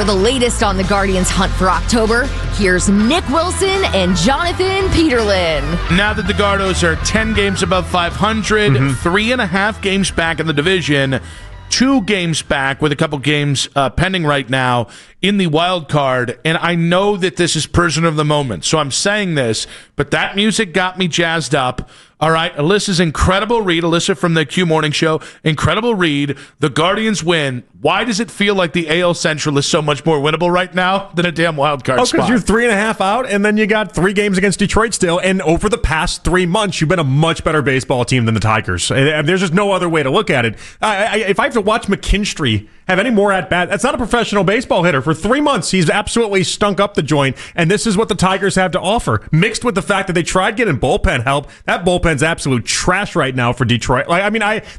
For the latest on the Guardians' hunt for October, here's Nick Wilson and Jonathan Peterlin. Now that the Gardos are 10 games above 500, 3.5 games back in the division, 2 games back with a couple games pending right now in the wild card. And I know that this is prisoner of the moment, so I'm saying this, but that music got me jazzed up. All right, Alyssa's incredible read, Alyssa from the Q Morning Show, incredible read. The Guardians win. Why does it feel like the AL Central is so much more winnable right now than a damn wild card spot? Because you're 3.5 out, and then you got 3 games against Detroit still, and over the past 3 months, you've been a much better baseball team than the Tigers. There's just no other way to look at it. If I have to watch McKinstry have any more at-bat, that's not a professional baseball hitter. For 3 months, he's absolutely stunk up the joint, and this is what the Tigers have to offer. Mixed with the fact that they tried getting bullpen help, that bullpen's absolute trash right now for Detroit.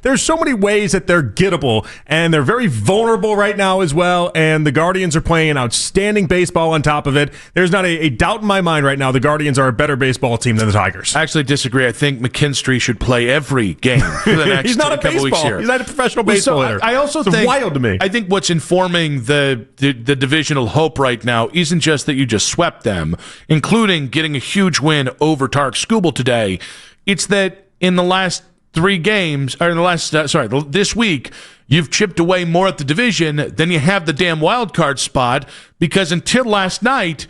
There's so many ways that they're gettable, and they're very vulnerable right now as well, and the Guardians are playing outstanding baseball on top of it. There's not a doubt in my mind right now the Guardians are a better baseball team than the Tigers. I actually disagree. I think McKinstry should play every game for the next He's not a couple weeks here. He's not a professional baseball hitter. I also it's think wild to me. I think what's informing the divisional hope right now isn't just that you just swept them, including getting a huge win over Tarek Skubal today. It's that in the last 3 games, or in the last, this week, you've chipped away more at the division than you have the damn wild card spot, because until last night,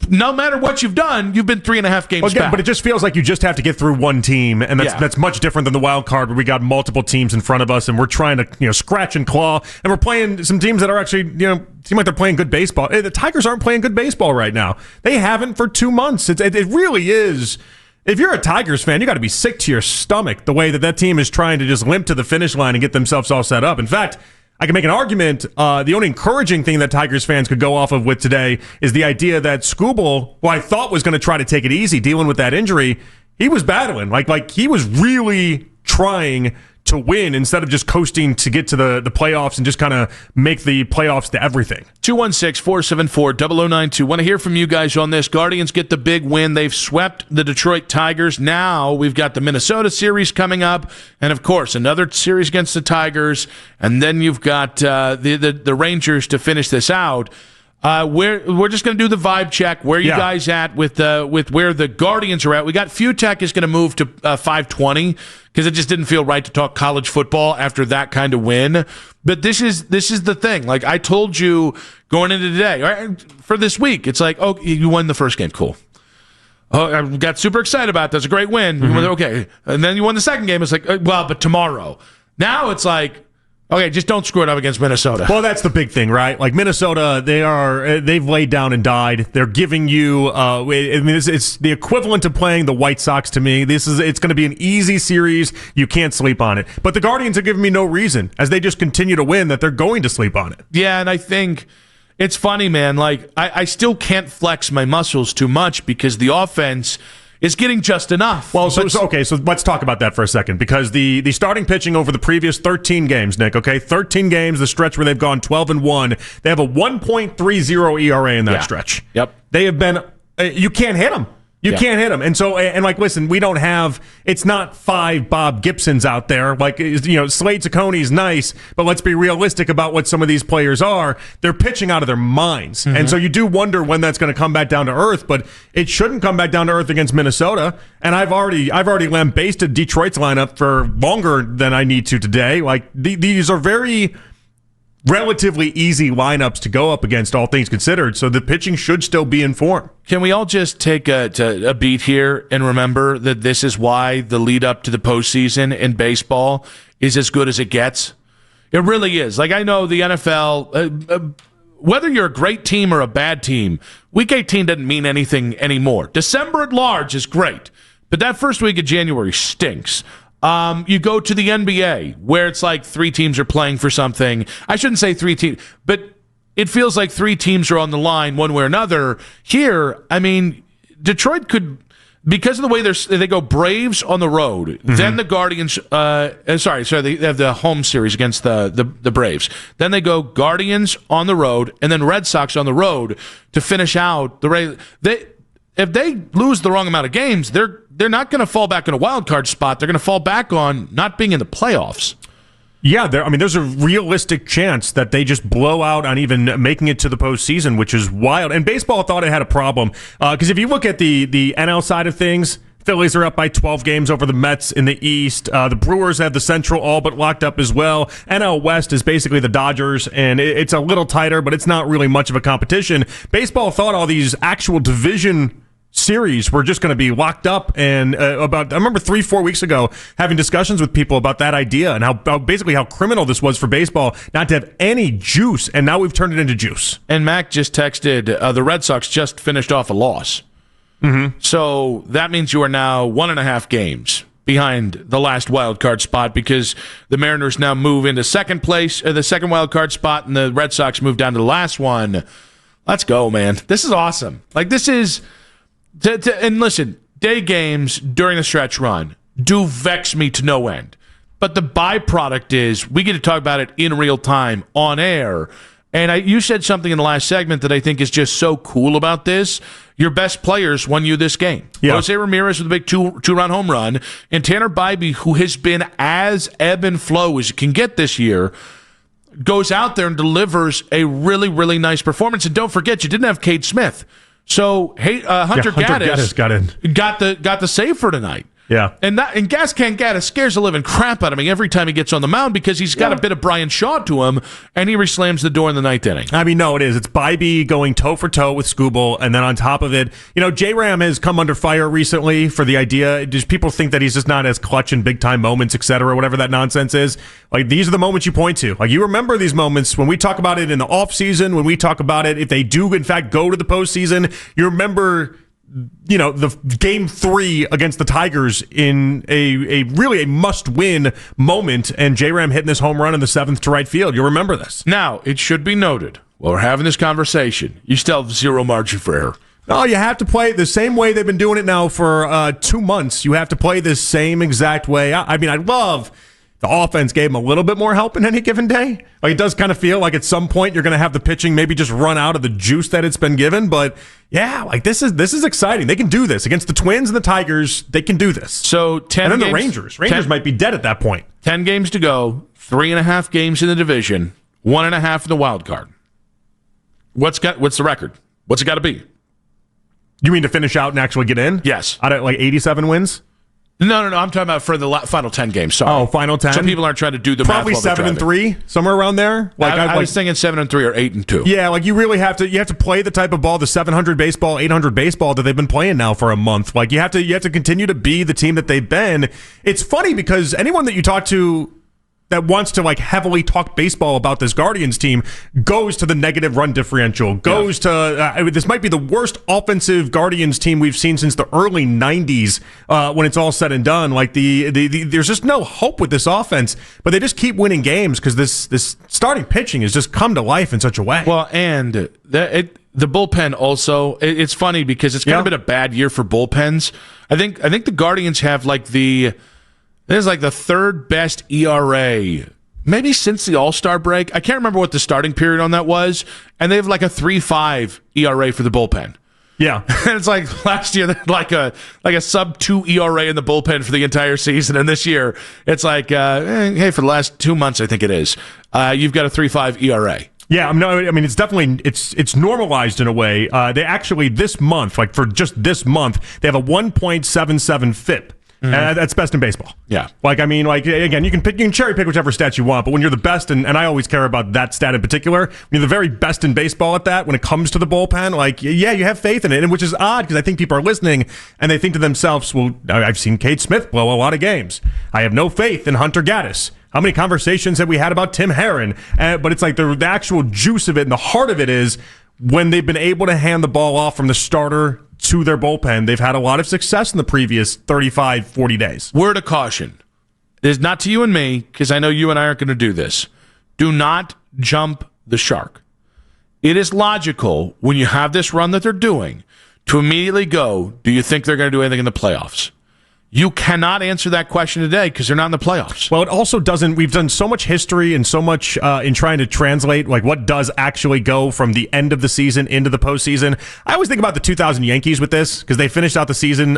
no matter what you've done, you've been 3.5 games back. But it just feels like you just have to get through one team, and that's much different than the wild card where we got multiple teams in front of us, and we're trying to scratch and claw, and we're playing some teams that are actually seem like they're playing good baseball. The Tigers aren't playing good baseball right now. They haven't for 2 months. It really is. If you're a Tigers fan, you got to be sick to your stomach the way that team is trying to just limp to the finish line and get themselves all set up. In fact, I can make an argument. The only encouraging thing that Tigers fans could go off of with today is the idea that Skubal, who I thought was going to try to take it easy dealing with that injury, he was battling. Like he was really trying to win instead of just coasting to get to the playoffs and just kind of make the playoffs to everything. 216-474-0092. Want to hear from you guys on this. Guardians get the big win. They've swept the Detroit Tigers. Now we've got the Minnesota series coming up, and of course another series against the Tigers, and then you've got the Rangers to finish this out. We're just going to do the vibe check. Where are you guys at with where the Guardians are at? We got Futek is going to move to 520 because it just didn't feel right to talk college football after that kind of win. But this is the thing. Like I told you going into today, right, for this week, it's like, oh, you won the first game, cool. Oh, I got super excited about it. That's a great win. Okay, and then you won the second game. It's like, well, but tomorrow. Now it's like, okay, just don't screw it up against Minnesota. Well, that's the big thing, right? Like Minnesota, they've laid down and died. They're giving you, it's the equivalent of playing the White Sox to me. It's going to be an easy series. You can't sleep on it. But the Guardians are giving me no reason, as they just continue to win, that they're going to sleep on it. Yeah, and I think it's funny, man. Like I still can't flex my muscles too much because the offense is getting just enough. Well, so let's talk about that for a second, because the starting pitching over the previous 13 games, Nick, 13 games, the stretch where they've gone 12-1, they have a 1.30 ERA in that stretch. Yep. They have been, you can't hit them. You can't hit them. And so, listen, we don't have, it's not 5 Bob Gibsons out there. Slade Cicconi's nice, but let's be realistic about what some of these players are. They're pitching out of their minds. Mm-hmm. And so you do wonder when that's going to come back down to earth, but it shouldn't come back down to earth against Minnesota. And I've already lambasted Detroit's lineup for longer than I need to today. These are very relatively easy lineups to go up against, all things considered, so the pitching should still be in form. Can we all just take a beat here and remember that this is why the lead up to the postseason in baseball is as good as it gets? It really is. Like, I know the NFL, whether you're a great team or a bad team, Week 18 doesn't mean anything anymore. December at large is great, but that first week of January stinks. You go to the NBA, where it's like 3 teams are playing for something. I shouldn't say 3 teams, but it feels like 3 teams are on the line one way or another. Here, I mean, Detroit could, because of the way they go Braves on the road, then the Guardians, they have the home series against the Braves. Then they go Guardians on the road, and then Red Sox on the road to finish out the race. If they lose the wrong amount of games, they're not going to fall back on a wild card spot. They're going to fall back on not being in the playoffs. Yeah, there's a realistic chance that they just blow out on even making it to the postseason, which is wild. And baseball thought it had a problem because if you look at the NL side of things, Phillies are up by 12 games over the Mets in the East. The Brewers have the Central all but locked up as well. NL West is basically the Dodgers, and it's a little tighter, but it's not really much of a competition. Baseball thought all these actual division series were just going to be locked up, and I remember 3-4 weeks ago having discussions with people about that idea and how criminal this was for baseball not to have any juice, and now we've turned it into juice. And Mac just texted, the Red Sox just finished off a loss. Mm-hmm. So that means you are now 1.5 games behind the last wild card spot because the Mariners now move into second place, the second wild card spot, and the Red Sox move down to the last one. Let's go, man. This is awesome. This is... and listen, day games during the stretch run do vex me to no end. But the byproduct is we get to talk about it in real time on air. And you said something in the last segment that I think is just so cool about this. Your best players won you this game. Yeah. Jose Ramirez with a big two-run home run, and Tanner Bybee, who has been as ebb and flow as you can get this year, goes out there and delivers a really, really nice performance. And don't forget, you didn't have Cade Smith. So Hunter Gaddis got the save for tonight. Yeah. And Gaddis scares the living crap out of me every time he gets on the mound because he's got a bit of Brian Shaw to him, and he slams the door in the ninth inning. No, it is. It's Bybee going toe-for-toe with Skubal, and then on top of it, J-Ram has come under fire recently for the idea. Just people think that he's just not as clutch in big-time moments, et cetera, whatever that nonsense is. These are the moments you point to. You remember these moments when we talk about it in the offseason, when we talk about it if they do, in fact, go to the postseason. You remember... the game 3 against the Tigers in a really must-win moment, and J-Ram hitting this home run in the 7th to right field. You'll remember this. Now, it should be noted, while we're having this conversation, you still have zero margin for error. No, you have to play it the same way they've been doing it now for 2 months. You have to play the same exact way. I love... the offense gave him a little bit more help in any given day. It does kind of feel like at some point you're going to have the pitching maybe just run out of the juice that it's been given. But yeah, this is exciting. They can do this against the Twins and the Tigers. They can do this. So 10 and then games, the Rangers. Rangers might be dead at that point. 10 games to go. 3.5 games in the division. 1.5 in the wild card. What's the record? What's it got to be? You mean to finish out and actually get in? Yes. Out of 87 wins. No. I'm talking about for the final 10 games. Sorry. Oh, final 10. So people aren't trying to do the probably math. Probably 7-3, somewhere around there. I was thinking 7-3 or 8-2. Yeah, you really have to play the type of ball, the 700 baseball, 800 baseball that they've been playing now for a month. You have to continue to be the team that they've been. It's funny because anyone that you talk to that wants to heavily talk baseball about this Guardians team goes to the negative run differential, goes to this might be the worst offensive Guardians team we've seen since the early 90s when it's all said and done. There's just no hope with this offense, but they just keep winning games because this starting pitching has just come to life in such a way. Well, and the bullpen also, it's funny because it's kind of been a bad year for bullpens. I think the Guardians have This is the third best ERA, maybe since the All-Star break. I can't remember what the starting period on that was, and they have a 3.5 ERA for the bullpen. Yeah, and it's last year they had a sub-2 ERA in the bullpen for the entire season, and this year it's hey, for the last 2 months I think it is, you've got a 3.5 ERA. Yeah, it's definitely it's normalized in a way. They actually this month, for just this month, they have a 1.77 FIP. Mm-hmm. That's best in baseball. Yeah. Again, you can cherry pick whichever stats you want, but when you're the best, and I always care about that stat in particular, when you're the very best in baseball at that, when it comes to the bullpen, you have faith in it, and which is odd because I think people are listening and they think to themselves, well, I've seen Cade Smith blow a lot of games. I have no faith in Hunter Gaddis. How many conversations have we had about Tim Herron? But it's the actual juice of it and the heart of it is when they've been able to hand the ball off from the starter to their bullpen, they've had a lot of success in the previous 35, 40 days. Word of caution. It is not to you and me, because I know you and I aren't going to do this. Do not jump the shark. It is logical when you have this run that they're doing to immediately go, do you think they're going to do anything in the playoffs? You cannot answer that question today because they're not in the playoffs. Well, it also doesn't. We've done so much history and so much in trying to translate like what does actually go from the end of the season into the postseason. I always think about the 2000 Yankees with this because they finished out the season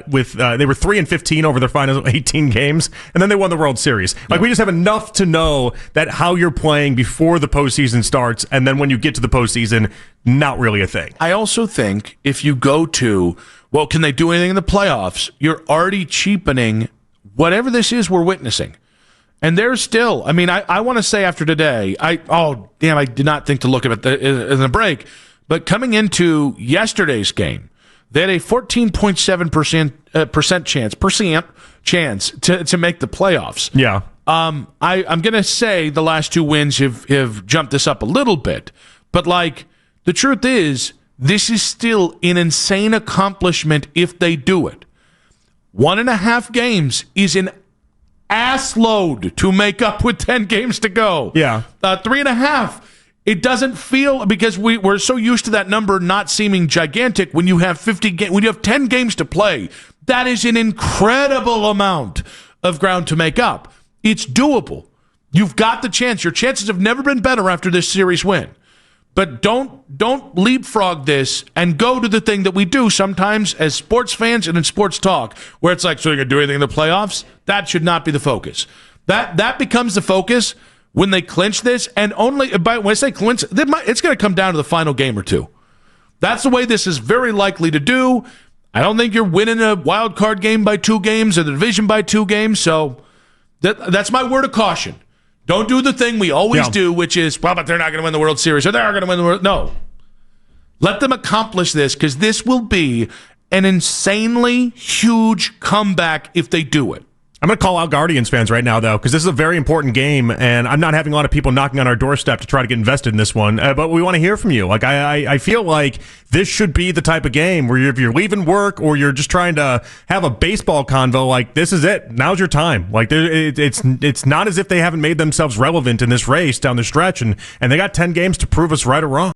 with they were 3-15 over their final 18 games, and then they won the World Series. Like we just have enough to know that how you're playing before the postseason starts, and then when you get to the postseason, not really a thing. I also think if you go to, well, can they do anything in the playoffs? You're already cheapening whatever this is we're witnessing. And there's still, I mean, I want to say after today, I did not think to look at it in the break, but coming into yesterday's game, they had a 14.7% chance to make the playoffs. Yeah. I'm going to say the last two wins have jumped this up a little bit, but like the truth is, this is still an insane accomplishment if they do it. 1.5 games is an ass load to make up with 10 games to go. Yeah. 3.5. It doesn't feel, because we're so used to that number not seeming gigantic when you have 10 games to play. That is an incredible amount of ground to make up. It's doable. You've got the chance. Your chances have never been better after this series win. But don't leapfrog this and go to the thing that we do sometimes as sports fans and in sports talk, where it's like, so you're going to do anything in the playoffs? That should not be the focus. That becomes the focus when they clinch this, and only when I say clinch, it's going to come down to the final game or two. That's the way this is very likely to do. I don't think you're winning a wild card game by 2 games or the division by 2 games, so that's my word of caution. Don't do the thing we always do, which is, well, but they're not going to win the World Series, or they are going to win the World. No. Let them accomplish this, because this will be an insanely huge comeback if they do it. I'm going to call out Guardians fans right now, though, because this is a very important game, and I'm not having a lot of people knocking on our doorstep to try to get invested in this one, but we want to hear from you. Like, I feel like this should be the type of game where if you're leaving work or you're just trying to have a baseball convo, like, this is it. Now's your time. Like, it's not as if they haven't made themselves relevant in this race down the stretch, and they got 10 games to prove us right or wrong.